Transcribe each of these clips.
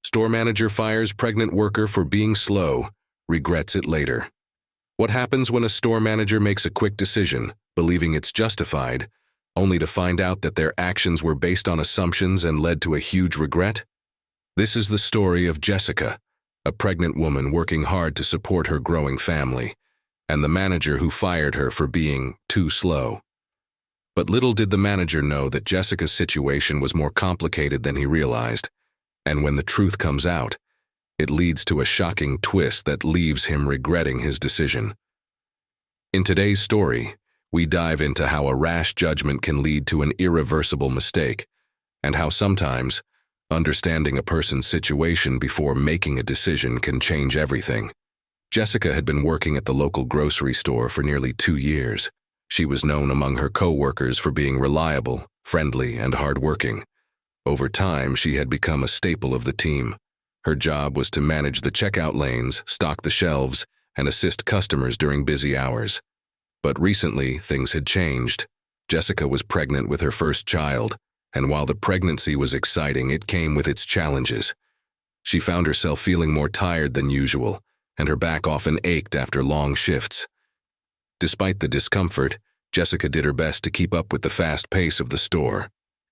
Store manager fires pregnant worker for being slow, regrets it later. What happens when a store manager makes a quick decision, believing it's justified, only to find out that their actions were based on assumptions and led to a huge regret? This is the story of Jessica, a pregnant woman working hard to support her growing family, and the manager who fired her for being too slow. But little did the manager know that Jessica's situation was more complicated than he realized, and when the truth comes out, it leads to a shocking twist that leaves him regretting his decision. In today's story, we dive into how a rash judgment can lead to an irreversible mistake, and how sometimes understanding a person's situation before making a decision can change everything. Jessica had been working at the local grocery store for nearly 2 years. She was known among her co-workers for being reliable, friendly, and hardworking. Over time, she had become a staple of the team. Her job was to manage the checkout lanes, stock the shelves, and assist customers during busy hours. But recently, things had changed. Jessica was pregnant with her first child, and while the pregnancy was exciting, it came with its challenges. She found herself feeling more tired than usual, and her back often ached after long shifts. Despite the discomfort, Jessica did her best to keep up with the fast pace of the store.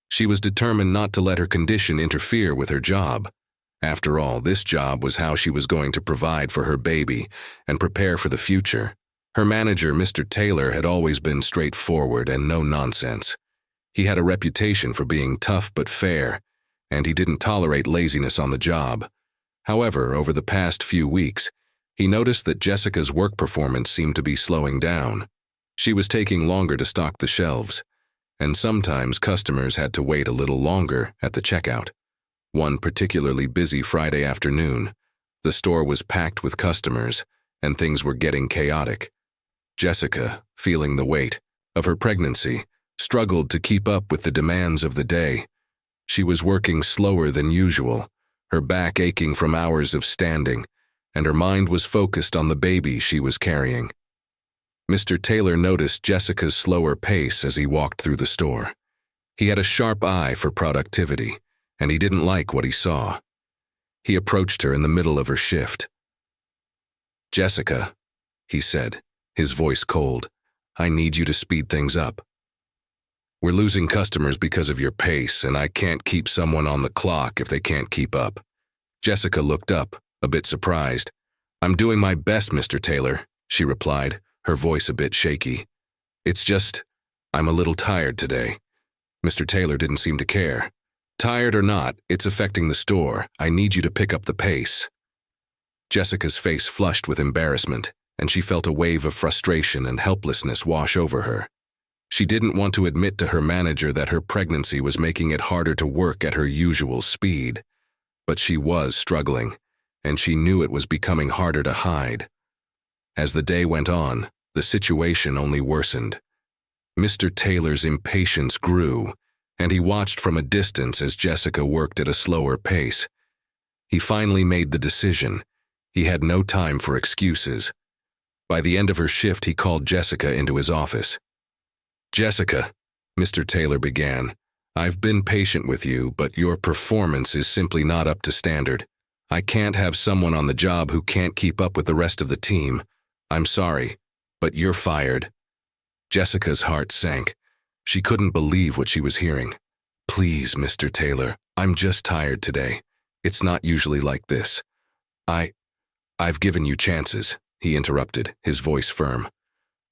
She was determined not to let her condition interfere with her job. After all, this job was how she was going to provide for her baby and prepare for the future. Her manager, Mr. Taylor, had always been straightforward and no nonsense. He had a reputation for being tough but fair, and he didn't tolerate laziness on the job. However, over the past few weeks, he noticed that Jessica's work performance seemed to be slowing down. She was taking longer to stock the shelves, and sometimes customers had to wait a little longer at the checkout. One particularly busy Friday afternoon, the store was packed with customers, and things were getting chaotic. Jessica, feeling the weight of her pregnancy, struggled to keep up with the demands of the day. She was working slower than usual, her back aching from hours of standing, and her mind was focused on the baby she was carrying. Mr. Taylor noticed Jessica's slower pace as he walked through the store. He had a sharp eye for productivity, and he didn't like what he saw. He approached her in the middle of her shift. "Jessica," he said, his voice cold, "I need you to speed things up. We're losing customers because of your pace, and I can't keep someone on the clock if they can't keep up." Jessica looked up, a bit surprised. "I'm doing my best, Mr. Taylor," she replied, her voice a bit shaky. "It's just, I'm a little tired today." Mr. Taylor didn't seem to care. "Tired or not, it's affecting the store. I need you to pick up the pace." Jessica's face flushed with embarrassment, and she felt a wave of frustration and helplessness wash over her. She didn't want to admit to her manager that her pregnancy was making it harder to work at her usual speed. But she was struggling, and she knew it was becoming harder to hide. As the day went on, the situation only worsened. Mr. Taylor's impatience grew, and he watched from a distance as Jessica worked at a slower pace. He finally made the decision. He had no time for excuses. By the end of her shift, he called Jessica into his office. "Jessica," Mr. Taylor began, "I've been patient with you, but your performance is simply not up to standard. I can't have someone on the job who can't keep up with the rest of the team. I'm sorry, but you're fired." Jessica's heart sank. She couldn't believe what she was hearing. "Please, Mr. Taylor, I'm just tired today. It's not usually like this. I've given you chances," he interrupted, his voice firm.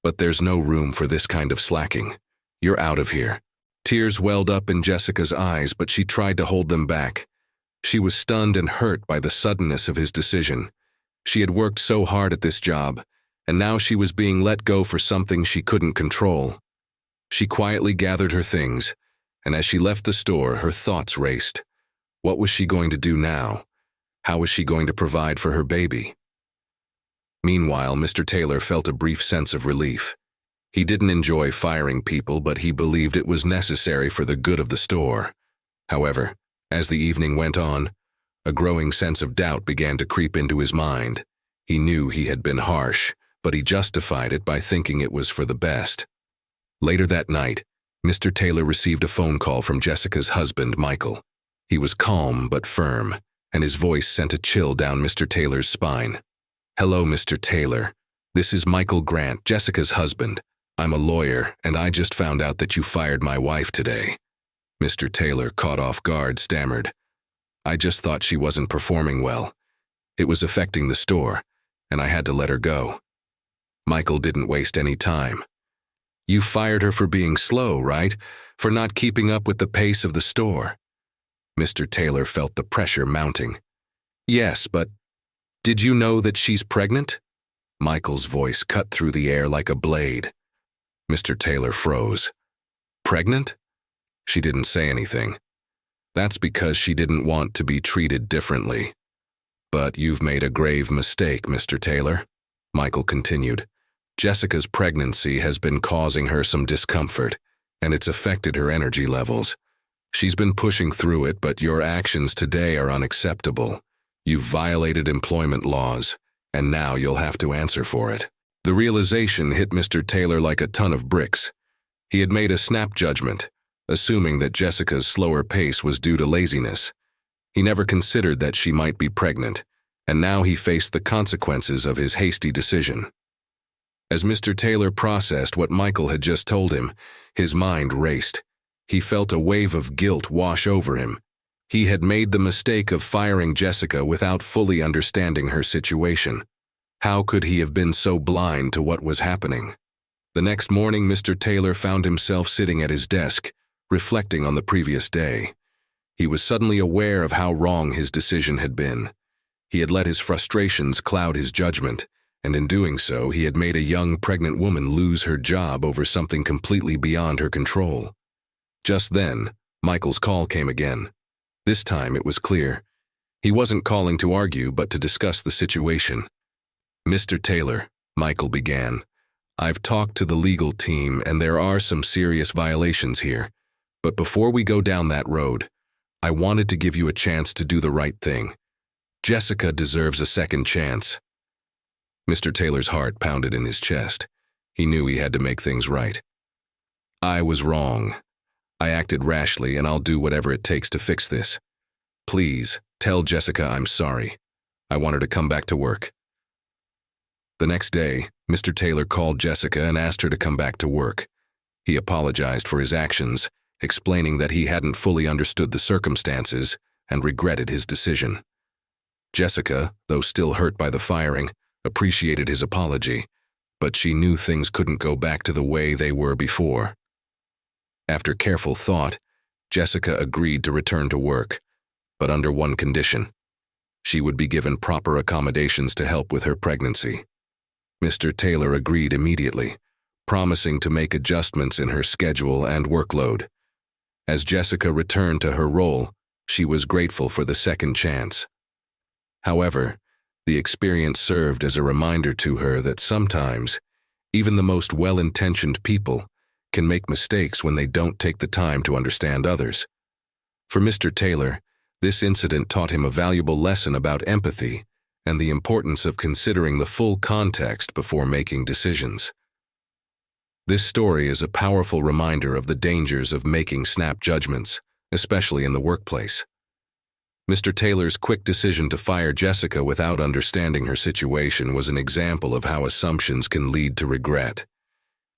"But there's no room for this kind of slacking. You're out of here." Tears welled up in Jessica's eyes, but she tried to hold them back. She was stunned and hurt by the suddenness of his decision. She had worked so hard at this job, and now she was being let go for something she couldn't control. She quietly gathered her things, and as she left the store, her thoughts raced. What was she going to do now? How was she going to provide for her baby? Meanwhile, Mr. Taylor felt a brief sense of relief. He didn't enjoy firing people, but he believed it was necessary for the good of the store. However, as the evening went on, a growing sense of doubt began to creep into his mind. He knew he had been harsh, but he justified it by thinking it was for the best. Later that night, Mr. Taylor received a phone call from Jessica's husband, Michael. He was calm but firm, and his voice sent a chill down Mr. Taylor's spine. "Hello, Mr. Taylor. This is Michael Grant, Jessica's husband. I'm a lawyer, and I just found out that you fired my wife today." Mr. Taylor, caught off guard, stammered, "I just thought she wasn't performing well. It was affecting the store, and I had to let her go." Michael didn't waste any time. "You fired her for being slow, right? For not keeping up with the pace of the store?" Mr. Taylor felt the pressure mounting. "Yes, but did you know that she's pregnant?" Michael's voice cut through the air like a blade. Mr. Taylor froze. "Pregnant?" She didn't say anything. "That's because she didn't want to be treated differently. But you've made a grave mistake, Mr. Taylor," Michael continued. "Jessica's pregnancy has been causing her some discomfort, and it's affected her energy levels. She's been pushing through it, but your actions today are unacceptable. You've violated employment laws, and now you'll have to answer for it." The realization hit Mr. Taylor like a ton of bricks. He had made a snap judgment, assuming that Jessica's slower pace was due to laziness. He never considered that she might be pregnant, and now he faced the consequences of his hasty decision. As Mr. Taylor processed what Michael had just told him, his mind raced. He felt a wave of guilt wash over him. He had made the mistake of firing Jessica without fully understanding her situation. How could he have been so blind to what was happening? The next morning, Mr. Taylor found himself sitting at his desk, reflecting on the previous day. He was suddenly aware of how wrong his decision had been. He had let his frustrations cloud his judgment, and in doing so, he had made a young pregnant woman lose her job over something completely beyond her control. Just then, Michael's call came again. This time it was clear. He wasn't calling to argue, but to discuss the situation. "Mr. Taylor," Michael began, "I've talked to the legal team, and there are some serious violations here. But before we go down that road, I wanted to give you a chance to do the right thing. Jessica deserves a second chance." Mr. Taylor's heart pounded in his chest. He knew he had to make things right. "I was wrong. I acted rashly, and I'll do whatever it takes to fix this. Please, tell Jessica I'm sorry. I want her to come back to work." The next day, Mr. Taylor called Jessica and asked her to come back to work. He apologized for his actions, explaining that he hadn't fully understood the circumstances and regretted his decision. Jessica, though still hurt by the firing, appreciated his apology, but she knew things couldn't go back to the way they were before. After careful thought, Jessica agreed to return to work, but under one condition. She would be given proper accommodations to help with her pregnancy. Mr. Taylor agreed immediately, promising to make adjustments in her schedule and workload. As Jessica returned to her role, she was grateful for the second chance. However, the experience served as a reminder to her that sometimes, even the most well-intentioned people can make mistakes when they don't take the time to understand others. For Mr. Taylor, this incident taught him a valuable lesson about empathy and the importance of considering the full context before making decisions. This story is a powerful reminder of the dangers of making snap judgments, especially in the workplace. Mr. Taylor's quick decision to fire Jessica without understanding her situation was an example of how assumptions can lead to regret.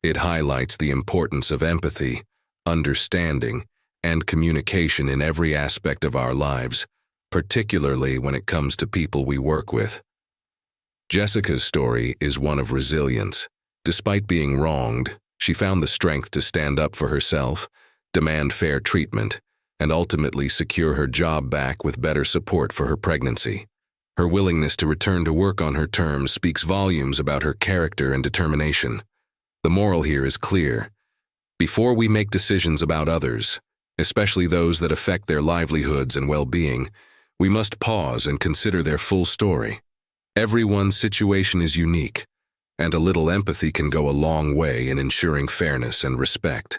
It highlights the importance of empathy, understanding, and communication in every aspect of our lives, particularly when it comes to people we work with. Jessica's story is one of resilience. Despite being wronged, she found the strength to stand up for herself, demand fair treatment, and ultimately secure her job back with better support for her pregnancy. Her willingness to return to work on her terms speaks volumes about her character and determination. The moral here is clear. Before we make decisions about others, especially those that affect their livelihoods and well-being, we must pause and consider their full story. Everyone's situation is unique, and a little empathy can go a long way in ensuring fairness and respect.